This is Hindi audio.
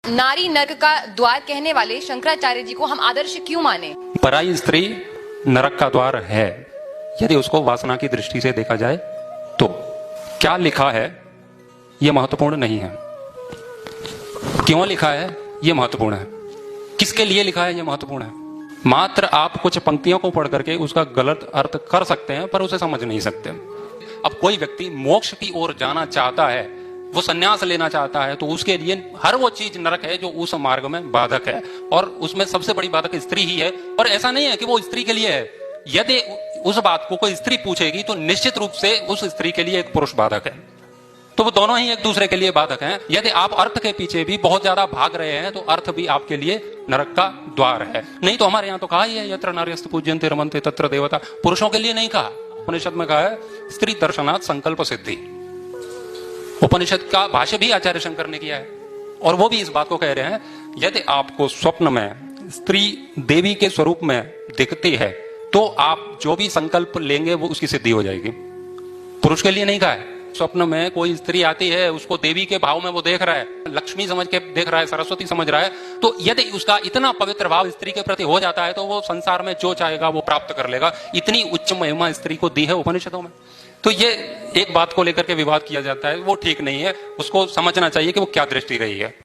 नारी नरक का द्वार कहने वाले शंकराचार्य जी को हम आदर्श क्यों माने? पराई स्त्री नरक का द्वार है यदि उसको वासना की दृष्टि से देखा जाए तो। क्या लिखा है यह महत्वपूर्ण नहीं है, क्यों लिखा है यह महत्वपूर्ण है, किसके लिए लिखा है यह महत्वपूर्ण है। मात्र आप कुछ पंक्तियों को पढ़ करके उसका गलत अर्थ कर सकते हैं पर उसे समझ नहीं सकते। अब कोई व्यक्ति मोक्ष की ओर जाना चाहता है, वो संन्यास लेना चाहता है, तो उसके लिए हर वो चीज नरक है जो उस मार्ग में बाधक है, और उसमें सबसे बड़ी बाधक स्त्री ही है। और ऐसा नहीं है कि वो स्त्री के लिए है, यदि उस बात को कोई स्त्री पूछेगी तो निश्चित रूप से उस स्त्री के लिए एक पुरुष बाधक है, तो वो दोनों ही एक दूसरे के लिए बाधक हैं। यदि आप अर्थ के पीछे भी बहुत ज्यादा भाग रहे हैं तो अर्थ भी आपके लिए नरक का द्वार है। नहीं तो हमारे यहाँ तो कहा ही है, यत्र नार्यस्तु पूज्यन्ते रमन्ते तत्र देवता। पुरुषों के लिए नहीं कहा, उपनिषद में कहा है स्त्री दर्शनात् संकल्प सिद्धि। उपनिषद का भाष्य भी आचार्य शंकर ने किया है, और वो भी इस बात को कह रहे हैं यदि आपको स्वप्न में स्त्री देवी के स्वरूप में दिखती है तो आप जो भी संकल्प लेंगे वो उसकी सिद्धि हो जाएगी। पुरुष के लिए नहीं कहा है। स्वप्न में कोई स्त्री आती है, उसको देवी के भाव में वो देख रहा है, लक्ष्मी समझ के देख रहा है, सरस्वती समझ रहा है, तो यदि उसका इतना पवित्र भाव स्त्री के प्रति हो जाता है तो वो संसार में जो चाहेगा वो प्राप्त कर लेगा। इतनी उच्च महिमा स्त्री को दी है उपनिषदों में। तो ये एक बात को लेकर के विवाद किया जाता है, वो ठीक नहीं है, उसको समझना चाहिए कि वो क्या दृष्टि रही है।